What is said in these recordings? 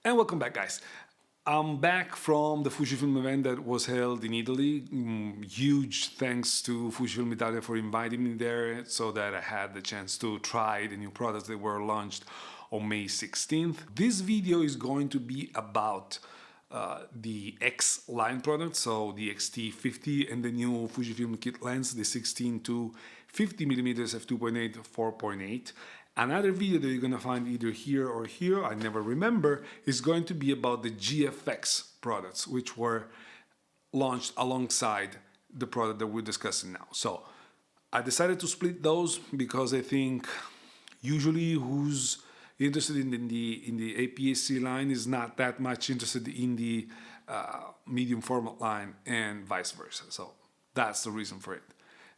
And welcome back, guys. I'm back from the Fujifilm event that was held in Italy. Huge thanks to Fujifilm Italia for inviting me there so that I had the chance to try the new products that were launched on May 16th. This video is going to be about the X line product, so the X-T50 and the new Fujifilm kit lens, the 16-50mm F2.8 4.8. Another video that you're going to find either here or here, I never remember, is going to be about the GFX products, which were launched alongside the product that we're discussing now. So I decided to split those because I think usually who's interested in the APS-C line is not that much interested in the medium format line and vice versa. So that's the reason for it.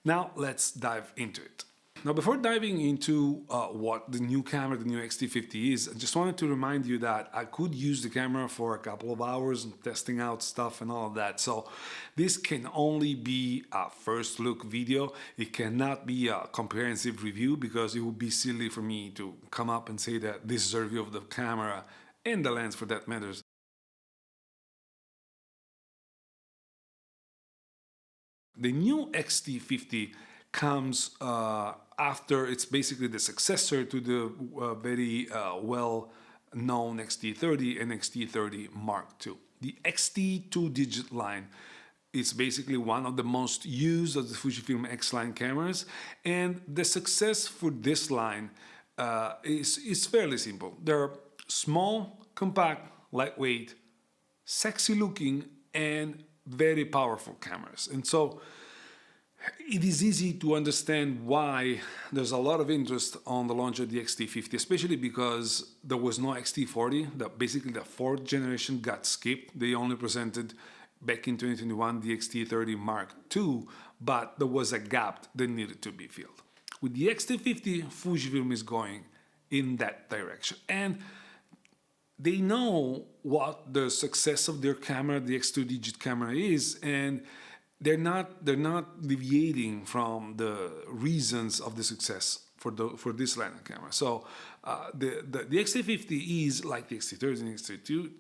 Now let's dive into it. Now, before diving into what the new camera, the new X-T50 is, I just wanted to remind you that I could use the camera for a couple of hours and testing out stuff and all of that. So this can only be a first look video. It cannot be a comprehensive review because it would be silly for me to come up and say that this is a review of the camera and the lens for that matter. The new X-T50 comes after it's basically the successor to the very well-known X-T30 and X-T30 Mark II. The X-T two-digit line is basically one of the most used of the Fujifilm X line cameras, and the success for this line is fairly simple. They're small, compact, lightweight, sexy-looking, and very powerful cameras. And so it is easy to understand why there's a lot of interest on the launch of the X-T50, especially because there was no X-T40. That basically the fourth generation got skipped. They only presented back in 2021 the X-T30 Mark II, but there was a gap that needed to be filled. With the X-T50, Fujifilm is going in that direction. And they know what the success of their camera, the X2-digit camera is, and they're not deviating from the reasons of the success for this line of camera. So the X-T50 is like the X-T30 and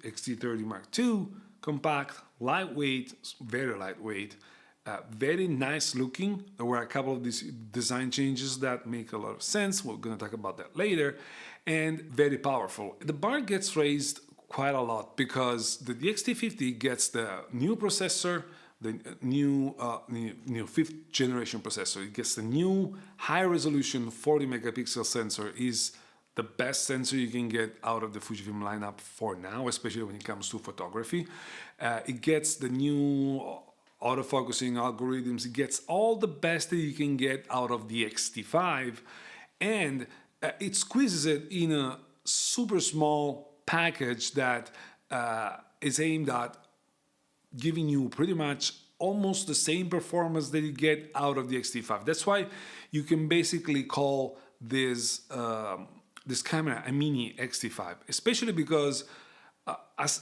X-T30 Mark II, compact, lightweight, very lightweight, very nice looking. There were a couple of these design changes that make a lot of sense. We're going to talk about that later. And very powerful. The bar gets raised quite a lot because the X-T50 gets the new processor, the new fifth generation processor. It gets the new high resolution 40 megapixel sensor. Is the best sensor you can get out of the Fujifilm lineup for now, especially when it comes to photography. It gets the new autofocusing algorithms. It gets all the best that you can get out of the X-T5, and it squeezes it in a super small package that is aimed at giving you pretty much almost the same performance that you get out of the X-T5. That's why you can basically call this camera a mini X-T5, especially because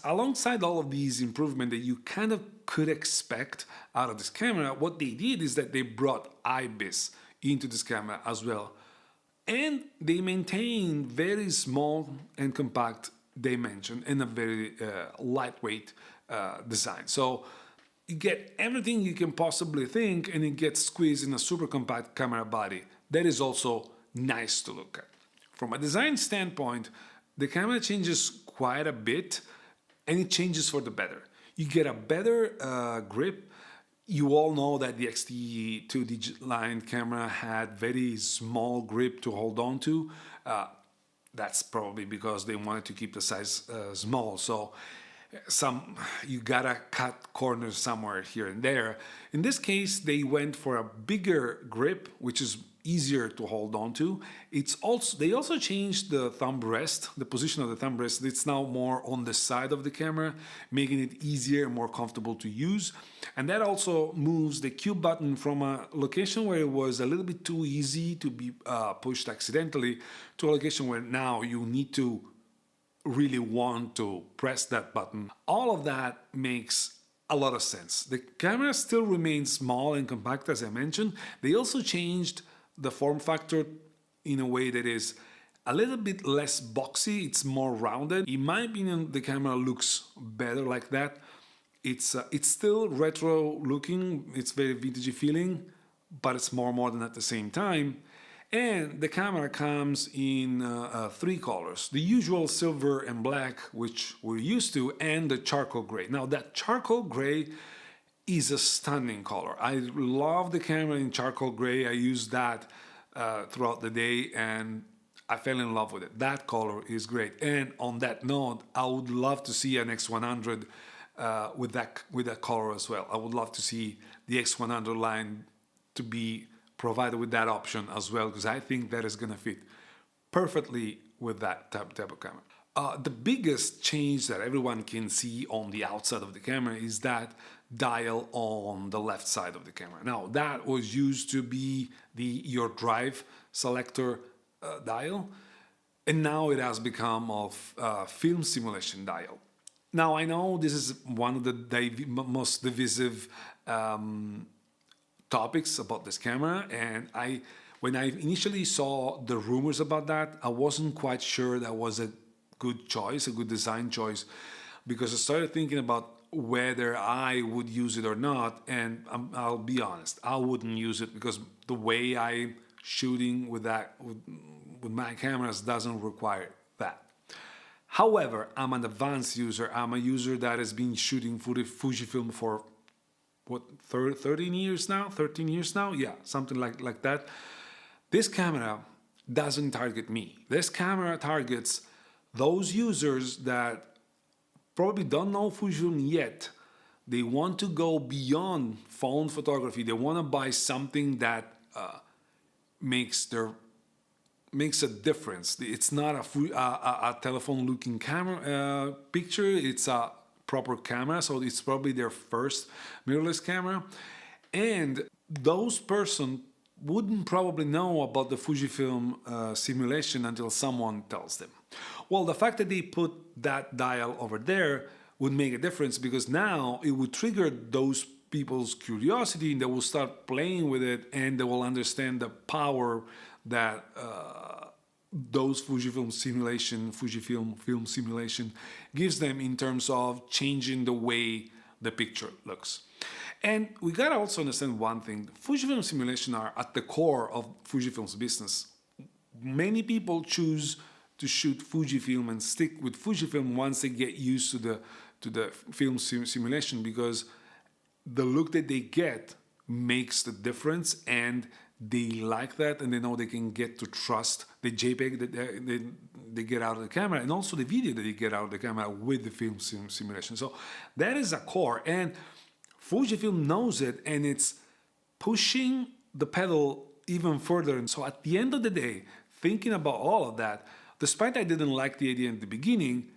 alongside all of these improvements that you kind of could expect out of this camera, what they did is that they brought IBIS into this camera as well. And they maintain very small and compact dimension and a very lightweight design. So you get everything you can possibly think, and it gets squeezed in a super compact camera body. That is also nice to look at. From a design standpoint, the camera changes quite a bit, and it changes for the better. You get a better grip. You all know that the X-T two-digit line camera had very small grip to hold on to. That's probably because they wanted to keep the size small. So you gotta cut corners somewhere here and there. In this case, they went for a bigger grip, which is easier to hold on to. They also changed the thumb rest, the position of the thumb rest. It's now more on the side of the camera, making it easier and more comfortable to use. And that also moves the Q button from a location where it was a little bit too easy to be pushed accidentally to a location where now you need to really want to press that button. All of that makes a lot of sense. The camera still remains small and compact, as I mentioned. They also changed the form factor in a way that is a little bit less boxy, it's more rounded. In my opinion, the camera looks better like that. It's still retro looking, it's very vintagey feeling, but it's more modern at the same time. And the camera comes in three colors: the usual silver and black, which we're used to, and the charcoal gray. Now that charcoal gray is a stunning color. I love the camera in charcoal gray. I use that throughout the day, and I fell in love with it. That color is great. And on that note, I would love to see an X100 with that color as well. I would love to see the X100 line to be provided with that option as well, because I think that is going to fit perfectly with that type of camera. The biggest change that everyone can see on the outside of the camera is that dial on the left side of the camera. Now that was used to be your drive selector dial, and now it has become of film simulation dial. Now I know this is one of the most divisive topics about this camera, and when I initially saw the rumors about that, I wasn't quite sure that was a good choice, a good design choice, because I started thinking about whether I would use it or not, and I'll be honest, I wouldn't use it because the way I'm shooting with my cameras doesn't require that. However, I'm an advanced user. I'm a user that has been shooting Fujifilm for what, 13 years now? 13 years now? Yeah, something like that. This camera doesn't target me. This camera targets those users that probably don't know Fujifilm yet. They want to go beyond phone photography. They want to buy something that makes a difference. It's not a telephone-looking camera picture. It's a proper camera, so it's probably their first mirrorless camera, and those person wouldn't probably know about the Fujifilm simulation until someone tells them. Well, the fact that they put that dial over there would make a difference, because now it would trigger those people's curiosity, and they will start playing with it, and they will understand the power that those Fujifilm film simulation gives them in terms of changing the way the picture looks. And we gotta also understand one thing: Fujifilm simulation are at the core of Fujifilm's business. Many people choose to shoot Fujifilm and stick with Fujifilm once they get used to the film simulation, because the look that they get makes the difference, and they like that, and they know they can get to trust the JPEG that they get out of the camera, and also the video that they get out of the camera with the film simulation. So that is a core, and Fujifilm knows it, and it's pushing the pedal even further. And so at the end of the day, thinking about all of that, despite I didn't like the idea in the beginning,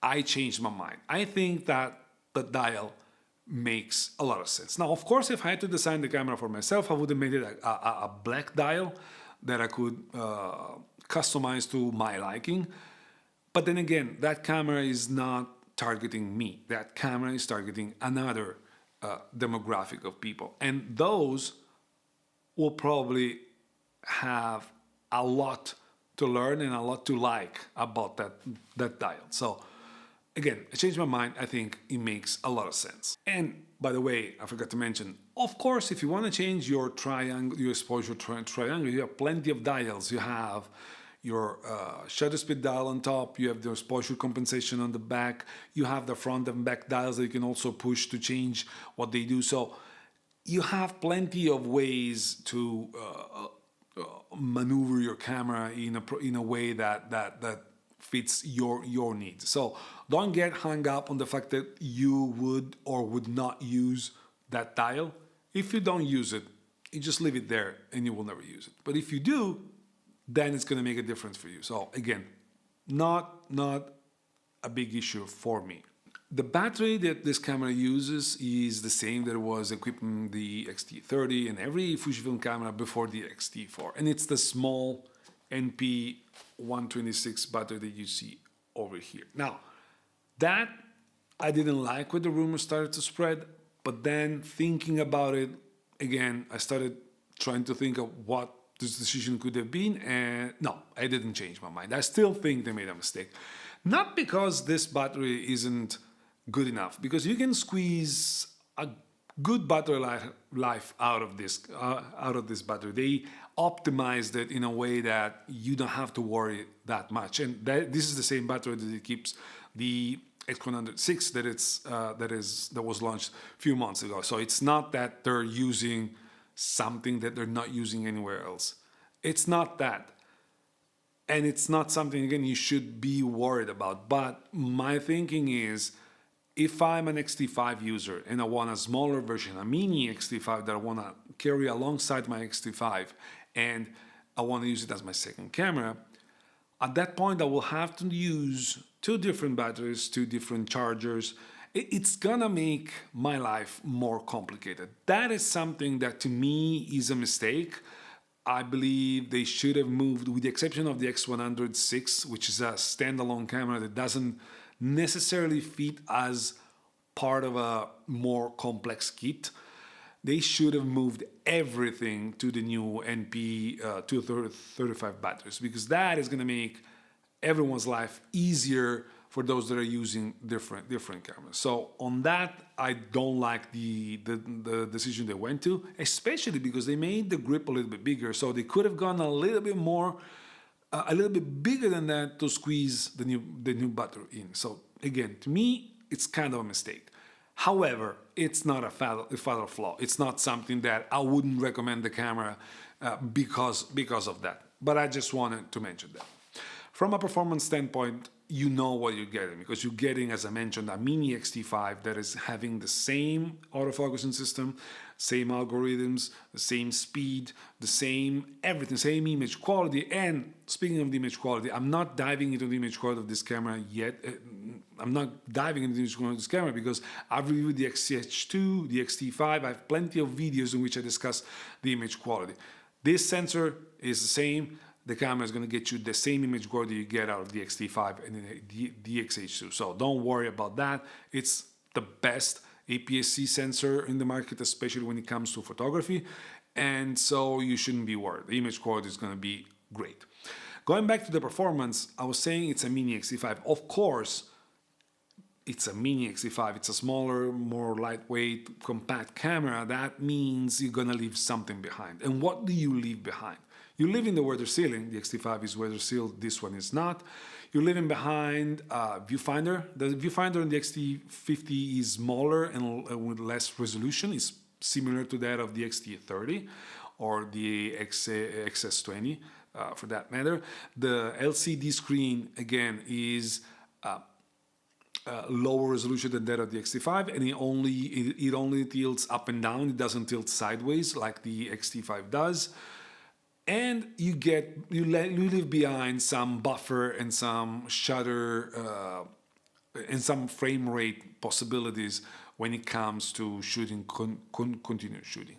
I changed my mind. I think that the dial makes a lot of sense. Now, of course, if I had to design the camera for myself, I would have made it a black dial that I could customize to my liking. But then again, that camera is not targeting me. That camera is targeting another demographic of people. And those will probably have a lot to learn and a lot to like about that dial. So again, I changed my mind. I think it makes a lot of sense. And by the way, I forgot to mention, of course, if you want to change your triangle, your exposure triangle, you have plenty of dials. You have your shutter speed dial on top, you have the exposure compensation on the back, you have the front and back dials that you can also push to change what they do. So you have plenty of ways to maneuver your camera in a way that fits your needs. So don't get hung up on the fact that you would or would not use that dial. If you don't use it, you just leave it there and you will never use it. But if you do, then it's going to make a difference for you. So again, not a big issue for me. The battery that this camera uses is the same that was equipping the X-T30 and every Fujifilm camera before the X-T4. And it's the small NP126 battery that you see over here. Now, that I didn't like when the rumors started to spread, but then thinking about it again, I started trying to think of what this decision could have been, and no, I didn't change my mind. I still think they made a mistake. Not because this battery isn't good enough, because you can squeeze a good battery life out of this battery. They optimized it in a way that you don't have to worry that much. And this is the same battery that it keeps the X106 that was launched a few months ago. So it's not that they're using something that they're not using anywhere else. It's not that. And it's not something, again, you should be worried about. But my thinking is, if I'm an X-T5 user and I want a smaller version, a mini X-T5 that I want to carry alongside my X-T5, and I want to use it as my second camera, at that point I will have to use two different batteries, two different chargers. It's gonna make my life more complicated. That is something that to me is a mistake. I believe they should have moved, with the exception of the X106, which is a standalone camera that doesn't necessarily fit as part of a more complex kit. They should have moved everything to the new NP 235 batteries, because that is going to make everyone's life easier for those that are using different cameras. So on that, I don't like the decision they went to, especially because they made the grip a little bit bigger. So they could have gone a little bit more, a little bit bigger than that to squeeze the new battery in. So again, to me, it's kind of a mistake. However, it's not a fatal flaw. It's not something that I wouldn't recommend the camera because of that. But I just wanted to mention that. From a performance standpoint, you know what you're getting, because you're getting, as I mentioned, a mini X-T5 that is having the same autofocusing system, same algorithms, the same speed, the same everything, same image quality. And speaking of the image quality, I'm not diving into the image quality of this camera yet. I'm not diving into the image quality of this camera because I've reviewed the XH2, the X-T5. I have plenty of videos in which I discuss the image quality. This sensor is the same. The camera is going to get you the same image quality you get out of the X-T5 and the XH2. So don't worry about that. It's the best APS-C sensor in the market, especially when it comes to photography. And so you shouldn't be worried. The image quality is going to be great. Going back to the performance, I was saying it's a mini X-T5. Of course, it's a mini X-T5. It's a smaller, more lightweight, compact camera. That means you're going to leave something behind. And what do you leave behind? You live in the weather sealing. The X-T5 is weather sealed. This one is not. You're leaving behind viewfinder. The viewfinder on the X-T50 is smaller and with less resolution. It's similar to that of the X-T30 or the XS20 for that matter. The LCD screen, again, is lower resolution than that of the X-T5, and it only tilts up and down. It doesn't tilt sideways like the X-T5 does. And you leave behind some buffer and some shutter and some frame rate possibilities when it comes to shooting, continuous shooting.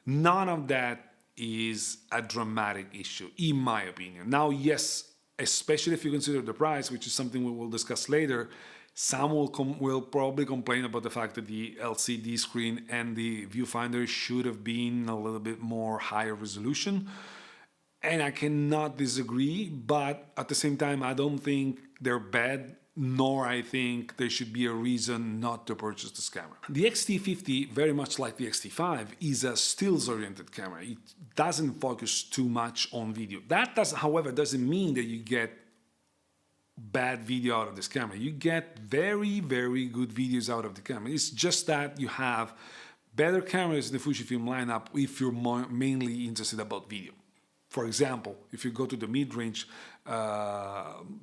None of that is a dramatic issue, in my opinion. Now, yes, especially if you consider the price, which is something we will discuss later, some will probably complain about the fact that the LCD screen and the viewfinder should have been a little bit more higher resolution. And I cannot disagree, but at the same time, I don't think they're bad, nor I think there should be a reason not to purchase this camera. The X-T50, very much like the X-T5, is a stills-oriented camera. It doesn't focus too much on video. That, however, doesn't mean that you get bad video out of this camera. You get very, very good videos out of the camera. It's just that you have better cameras in the Fujifilm lineup if you're mainly interested about video. For example, if you go to the mid-range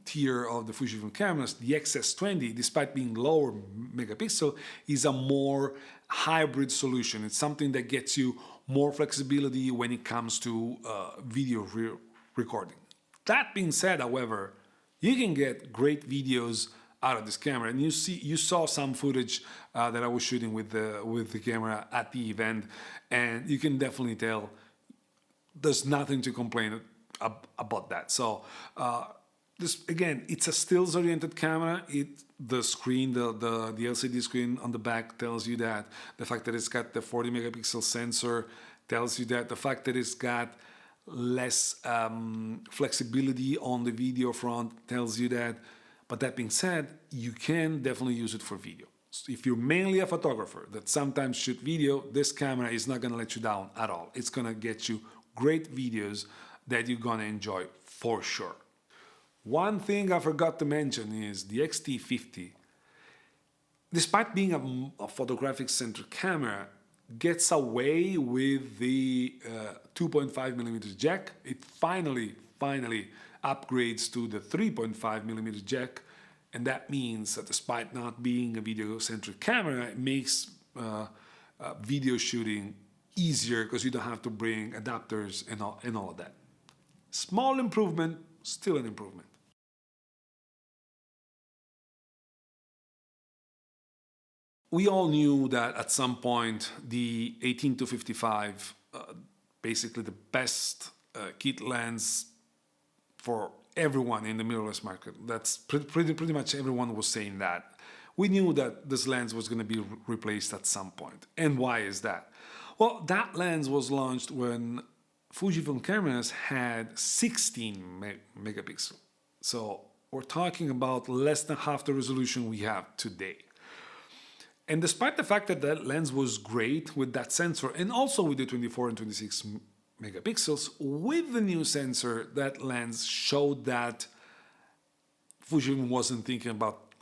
tier of the Fujifilm cameras, the XS20, despite being lower megapixel, is a more hybrid solution. It's something that gets you more flexibility when it comes to video recording. That being said, however, you can get great videos out of this camera, and you saw some footage that I was shooting with the camera at the event, and you can definitely tell there's nothing to complain about that. So this, again, it's a stills-oriented camera. The screen, the LCD screen on the back tells you that. The fact that it's got the 40 megapixel sensor tells you that. The fact that it's got less flexibility on the video front tells you that. But that being said, you can definitely use it for video. So if you're mainly a photographer that sometimes shoot video, this camera is not going to let you down at all. It's going to get you great videos that you're going to enjoy for sure. One thing I forgot to mention is the X-T50, despite being a photographic-centric camera, gets away with the 2.5mm jack. It finally upgrades to the 3.5mm jack, and that means that despite not being a video-centric camera, it makes video shooting easier because you don't have to bring adapters and all of that. Small improvement, still an improvement. We all knew that at some point the 18-55, basically the best kit lens for everyone in the mirrorless market. That's pretty much everyone was saying that. We knew that this lens was going to be replaced at some point. And why is that? Well, that lens was launched when Fujifilm cameras had 16 megapixels. So we're talking about less than half the resolution we have today. And despite the fact that that lens was great with that sensor and also with the 24 and 26 megapixels, with the new sensor, that lens showed that Fujifilm wasn't thinking about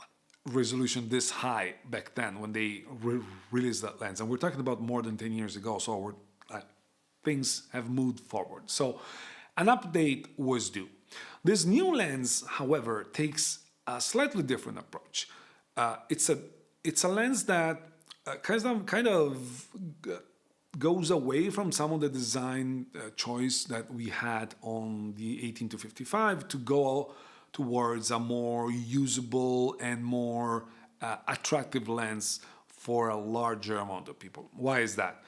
resolution this high back then when they released that lens. And we're talking about more than 10 years ago, so things have moved forward. So an update was due. This new lens, however, takes a slightly different approach. It's a lens that kind of goes away from some of the design choice that we had on the 18-55 to go towards a more usable and more attractive lens for a larger amount of people. Why is that?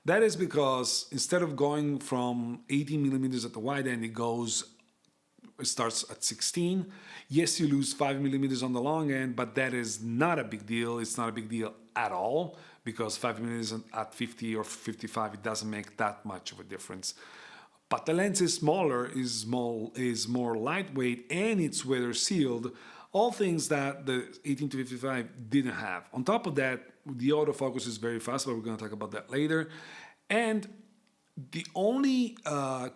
That is because instead of going from 18 millimeters at the wide end, it starts at 16. Yes, you lose 5 millimeters on the long end, but that is not a big deal. It's not a big deal at all because 5 millimeters at 50 or 55, it doesn't make that much of a difference. But the lens is smaller, is more lightweight, and it's weather sealed. All things that the 18-55 didn't have. On top of that, the autofocus is very fast, but we're going to talk about that later. And the only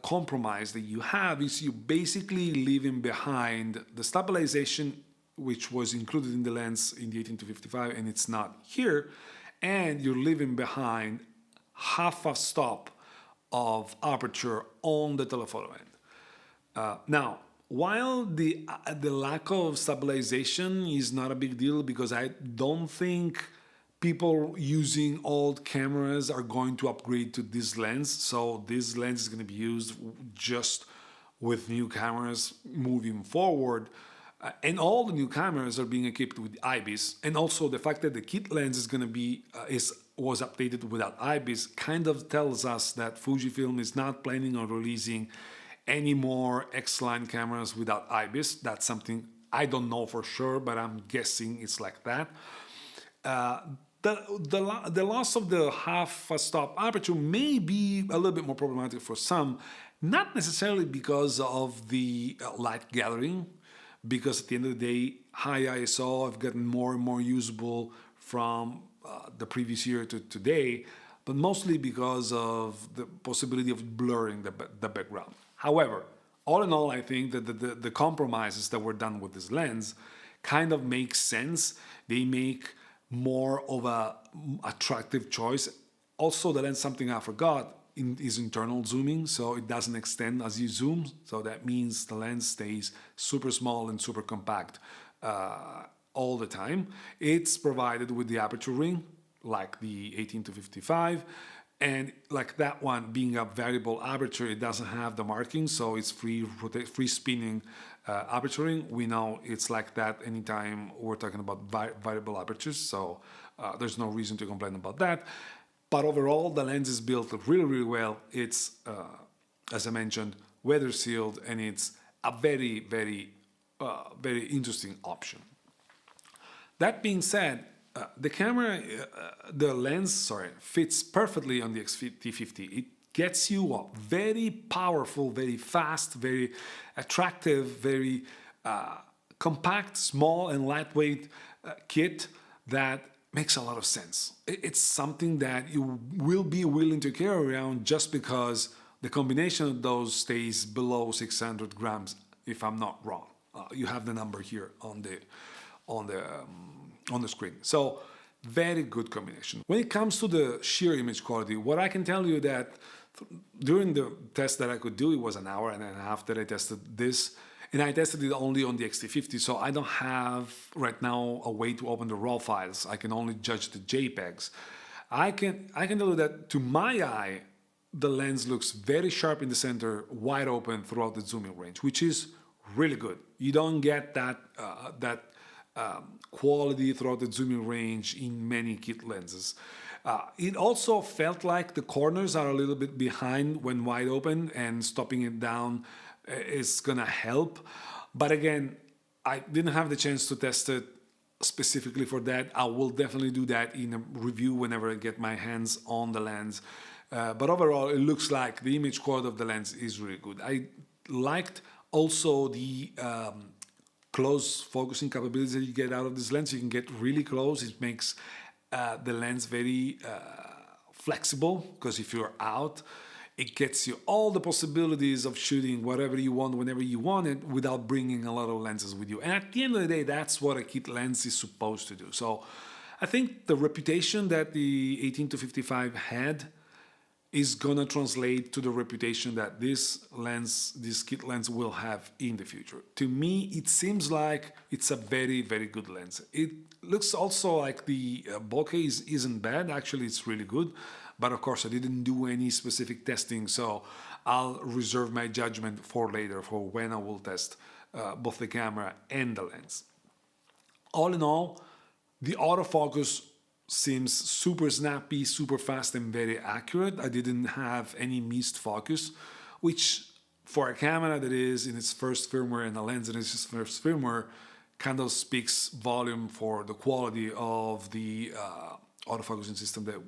compromise that you have is you basically leaving behind the stabilization, which was included in the lens in the 18-55, and it's not here. And you're leaving behind half a stop of aperture on the telephoto end. Now, while the lack of stabilization is not a big deal because I don't think people using old cameras are going to upgrade to this lens. So this lens is going to be used just with new cameras moving forward. And all the new cameras are being equipped with IBIS. And also the fact that the kit lens is going to be was updated without IBIS kind of tells us that Fujifilm is not planning on releasing any more X-line cameras without IBIS. That's something I don't know for sure, but I'm guessing it's like that. The loss of the half stop aperture may be a little bit more problematic for some, not necessarily because of the light gathering, because at the end of the day, high ISO have gotten more and more usable from the previous year to today, but mostly because of the possibility of blurring the background. However, all in all, I think that the compromises that were done with this lens kind of make sense. They make more of a attractive choice. Also, the lens, something I forgot, is internal zooming, so it doesn't extend as you zoom. So that means the lens stays super small and super compact all the time. It's provided with the aperture ring, like the 18-55, and like that one being a variable aperture, it doesn't have the marking, so it's free spinning aperture ring. We know it's like that anytime we're talking about variable apertures, so there's no reason to complain about that. But overall, the lens is built really, really well. It's, as I mentioned, weather sealed, and it's a very, very, very interesting option. That being said, the lens fits perfectly on the X-T50. It gets you a very powerful, very fast, very attractive, very compact, small, and lightweight kit that makes a lot of sense. It's something that you will be willing to carry around just because the combination of those stays below 600 grams, if I'm not wrong. You have the number here on the screen. So very good combination. When it comes to the sheer image quality, what I can tell you that during the test that I could do, it was an hour and a half that I tested this, and I tested it only on the X-T50, so I don't have right now a way to open the RAW files. I can only judge the JPEGs. I can tell you that to my eye, the lens looks very sharp in the center, wide open throughout the zooming range, which is really good. You don't get that quality throughout the zooming range in many kit lenses. It also felt like the corners are a little bit behind when wide open, and stopping it down is gonna help. But again, I didn't have the chance to test it specifically for that. I will definitely do that in a review whenever I get my hands on the lens. But overall, it looks like the image quality of the lens is really good. I liked also the close focusing capabilities that you get out of this lens. You can get really close. It makes the lens very flexible, because if you're out, it gets you all the possibilities of shooting whatever you want, whenever you want it, without bringing a lot of lenses with you. And at the end of the day, that's what a kit lens is supposed to do. So I think the reputation that the 18-55 had is gonna translate to the reputation that this lens, this kit lens, will have in the future. To me, it seems like it's a very, very good lens. It looks also like the bokeh isn't bad. Actually, it's really good. But of course, I didn't do any specific testing, so I'll reserve my judgment for later, for when I will test both the camera and the lens. All in all, the autofocus seems super snappy, super fast, and very accurate. I didn't have any missed focus, which for a camera that is in its first firmware and a lens that is its first firmware kind of speaks volume for the quality of the autofocusing system that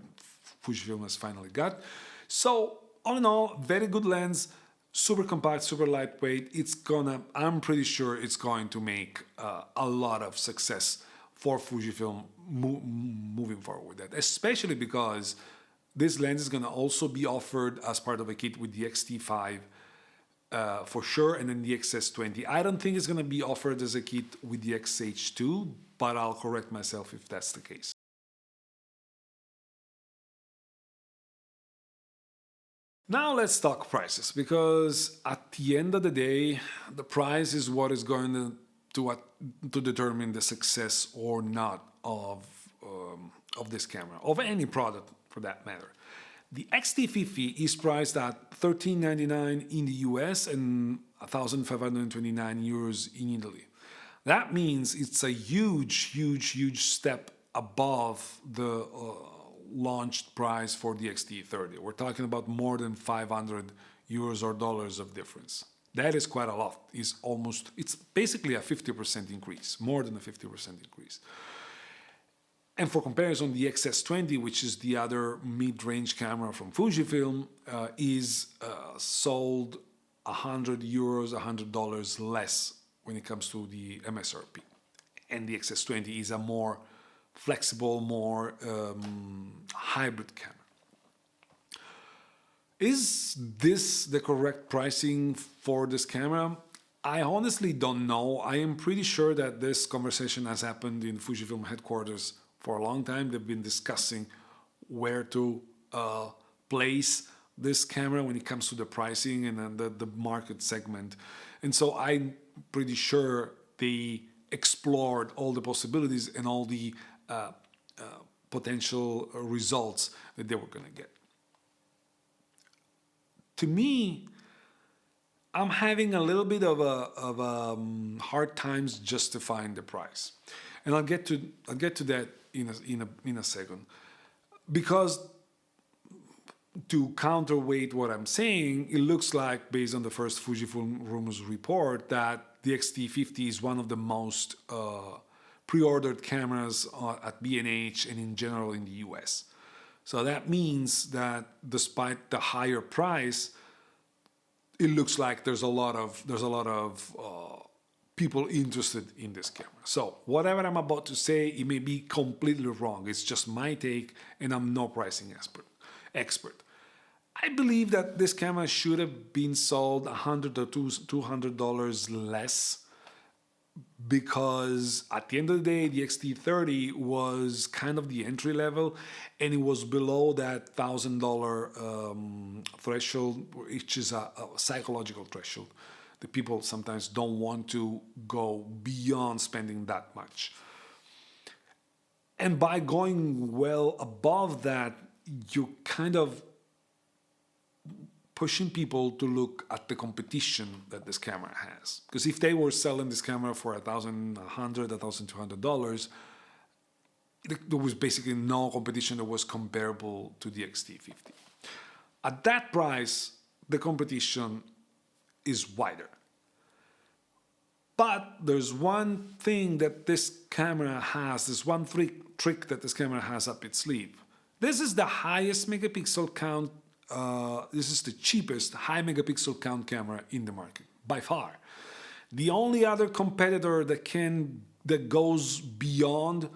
Fujifilm has finally got. So all in all, very good lens, super compact, super lightweight. I'm pretty sure it's going to make a lot of success for Fujifilm moving forward with that, especially because this lens is going to also be offered as part of a kit with the X-T5 for sure, and then the XS20. I don't think it's going to be offered as a kit with the XH2, but I'll correct myself if that's the case. Now let's talk prices, because at the end of the day, the price is what is going to determine the success or not of this camera, of any product for that matter. The X-T50 is priced at $1399 in the US and 1,529 euros in Italy. That means it's a huge step above the launched price for the X-T30. We're talking about more than 500 euros or dollars of difference. That is quite a lot. It's basically a 50% increase, more than a 50% increase. And for comparison, the XS20, which is the other mid-range camera from Fujifilm, is sold 100 euros, $100 less when it comes to the MSRP. And the XS20 is a more flexible, more hybrid camera. Is this the correct pricing for this camera? I honestly don't know. I am pretty sure that this conversation has happened in Fujifilm headquarters for a long time. They've been discussing where to place this camera when it comes to the pricing and the market segment. And so I'm pretty sure they explored all the possibilities and all the potential results that they were going to get. To me, I'm having a little bit of a hard times justifying the price, and I'll get to that in a second, because to counterweight what I'm saying, it looks like, based on the first Fujifilm rumors report, that the X-T50 is one of the most pre-ordered cameras at B&H and in general in the US. So that means that despite the higher price, it looks like there's a lot of people interested in this camera. So whatever I'm about to say, it may be completely wrong. It's just my take, and I'm no pricing expert. I believe that this camera should have been sold $100 or $200 less, because at the end of the day, the X-T30 was kind of the entry level, and it was below that $1,000 threshold, which is a psychological threshold. The people sometimes don't want to go beyond spending that much. And by going well above that, you kind of pushing people to look at the competition that this camera has. Because if they were selling this camera for $1,100, $1,200, there was basically no competition that was comparable to the X-T50. At that price, the competition is wider. But there's one thing that this camera has, there's one trick that this camera has up its sleeve. This is the highest megapixel count. This is the cheapest high megapixel count camera in the market by far. The only other competitor that goes beyond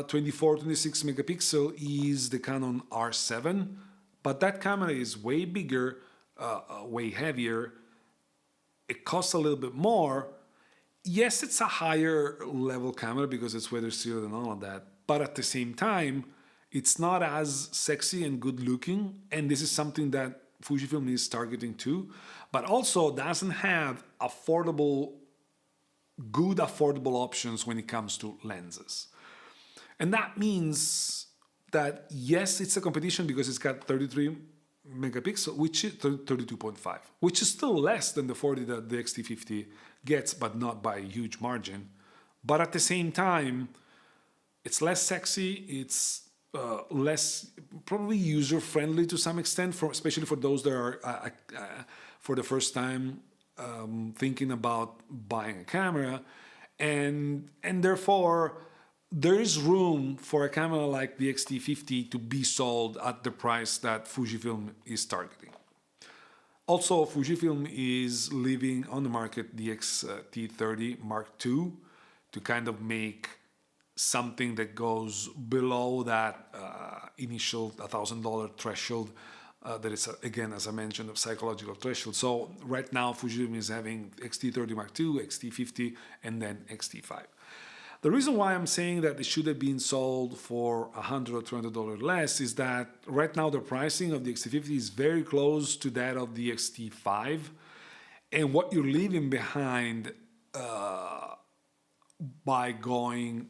24, 26 megapixel is the Canon R7, but that camera is way bigger, way heavier. It costs a little bit more. Yes, it's a higher level camera because it's weather sealed and all of that, but at the same time, it's not as sexy and good looking, and this is something that Fujifilm is targeting too, but also doesn't have good affordable options when it comes to lenses. And that means that yes, it's a competition because it's got 33 megapixel, which is 32.5, which is still less than the 40 that the X-T50 gets, but not by a huge margin. But at the same time, it's less sexy, it's less probably user-friendly to some extent, especially for those that are for the first time thinking about buying a camera, and therefore there is room for a camera like the X-T50 to be sold at the price that Fujifilm is targeting. Also, Fujifilm is leaving on the market the X-T30 Mark II to kind of make something that goes below that initial $1,000 threshold that is, again, as I mentioned, a psychological threshold. So right now, Fujifilm is having X-T30 Mark II, X-T50, and then X-T5. The reason why I'm saying that it should have been sold for $100 or $200 less is that right now the pricing of the X-T50 is very close to that of the X-T5, and what you're leaving behind by going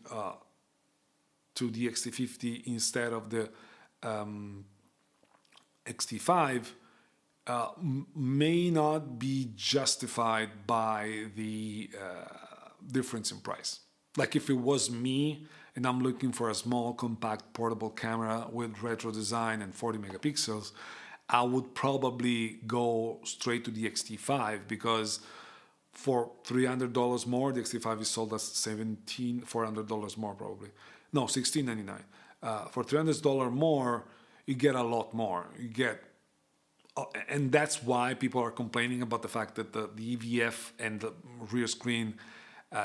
to the X-T50 instead of the X-T5 may not be justified by the difference in price. Like if it was me and I'm looking for a small, compact, portable camera with retro design and 40 megapixels, I would probably go straight to the X-T5 because for $300 more, the X-T5 is sold as $400 more probably. No, $1,699. For $300 more, you get a lot more. You get, and that's why people are complaining about the fact that the EVF and the rear screen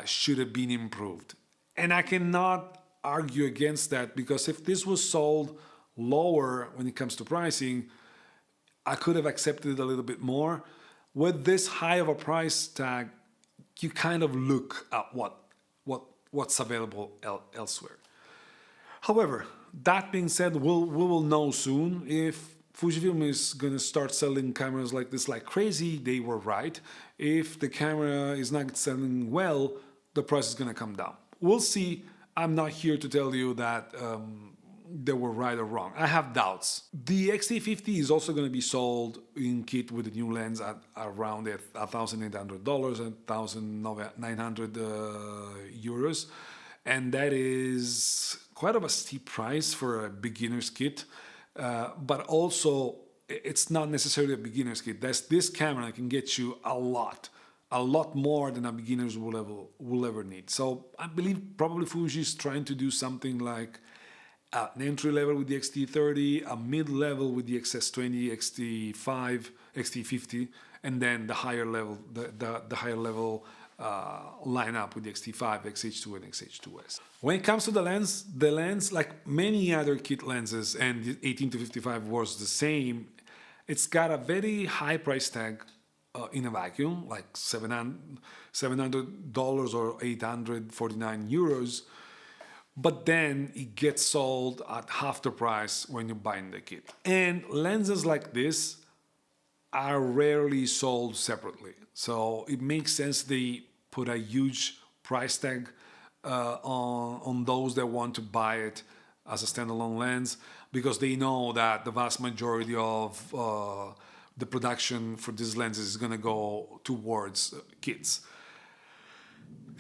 should have been improved. And I cannot argue against that because if this was sold lower when it comes to pricing, I could have accepted it a little bit more. With this high of a price tag, you kind of look at what's available elsewhere. However, that being said, we will know soon. If Fujifilm is going to start selling cameras like this like crazy, they were right. If the camera is not selling well, the price is going to come down. We'll see. I'm not here to tell you that they were right or wrong. I have doubts. The X-T50 is also going to be sold in kit with the new lens at around $1,800, €1,900, and that is quite of a steep price for a beginner's kit. But also, it's not necessarily a beginner's kit. This camera can get you a lot more than a beginner's will ever need. So I believe probably Fuji is trying to do something like an entry level with the X-T30, a mid-level with the XS20, X-T5, X-T50, and then the higher level, the higher level lineup with the X-T5, X-H2, and X-H2S. When it comes to the lens, like many other kit lenses, and the 18-55 was the same, it's got a very high price tag in a vacuum, like $700 or 849 euros. But then it gets sold at half the price when you're buying the kit. And lenses like this are rarely sold separately. So it makes sense they put a huge price tag on those that want to buy it as a standalone lens, because they know that the vast majority of the production for these lenses is going to go towards kits.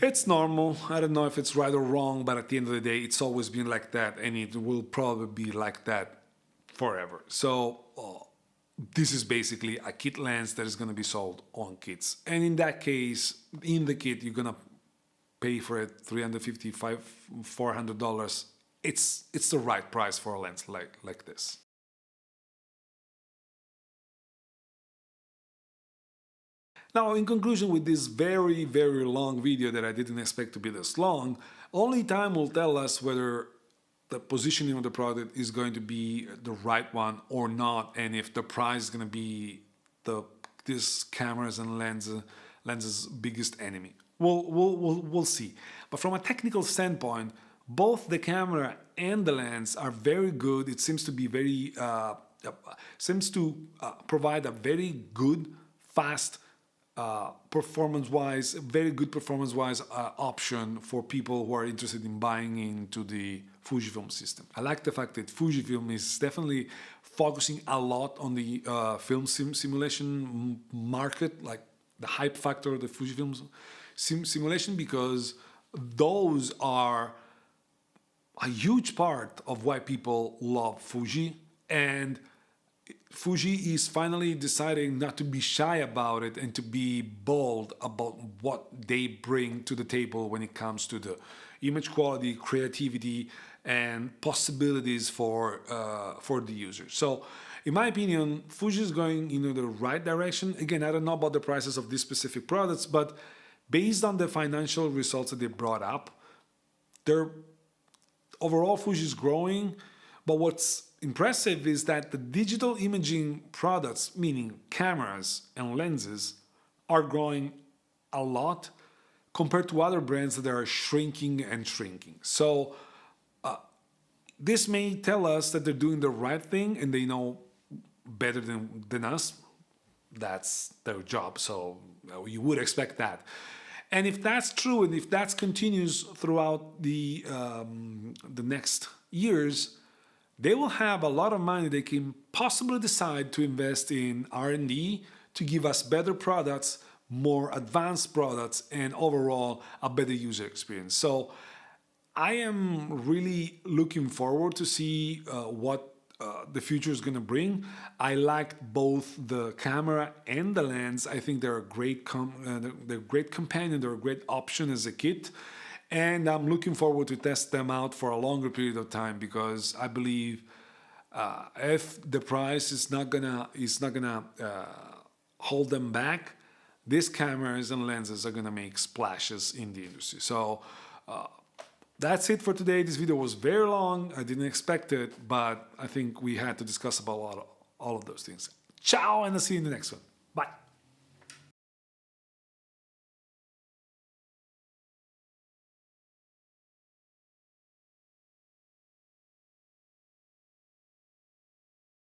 It's normal. I don't know if it's right or wrong, but at the end of the day, it's always been like that, and it will probably be like that forever. So this is basically a kit lens that is going to be sold on kits. And in that case, in the kit, you're going to pay for it $350, $400. It's the right price for a lens like this. Now, in conclusion, with this very, very long video that I didn't expect to be this long, only time will tell us whether the positioning of the product is going to be the right one or not, and if the price is going to be this cameras and lenses' biggest enemy. We'll see. But from a technical standpoint, both the camera and the lens are very good. It seems to be provide a very good, fast, performance-wise, very good performance-wise option for people who are interested in buying into the Fujifilm system. I like the fact that Fujifilm is definitely focusing a lot on the film simulation market, like the hype factor of the Fujifilm simulation, because those are a huge part of why people love Fuji, and Fuji is finally deciding not to be shy about it and to be bold about what they bring to the table when it comes to the image quality, creativity, and possibilities for the user. So, in my opinion, Fuji is going in the right direction. Again, I don't know about the prices of these specific products, but based on the financial results that they brought up, overall Fuji is growing. But what's impressive is that the digital imaging products, meaning cameras and lenses, are growing a lot compared to other brands that are shrinking and shrinking. So this may tell us that they're doing the right thing and they know better than us. That's their job, so you would expect that. And if that's true, and if that continues throughout the next years, they will have a lot of money they can possibly decide to invest in R&D to give us better products, more advanced products, and overall a better user experience. So I am really looking forward to see what the future is going to bring. I like both the camera and the lens. I think they're a great companion. They're a great option as a kit. And I'm looking forward to test them out for a longer period of time, because I believe if the price is not gonna hold them back, these cameras and lenses are gonna make splashes in the industry. So that's it for today. This video was very long. I didn't expect it, but I think we had to discuss about all of those things. Ciao, and I'll see you in the next one. Bye.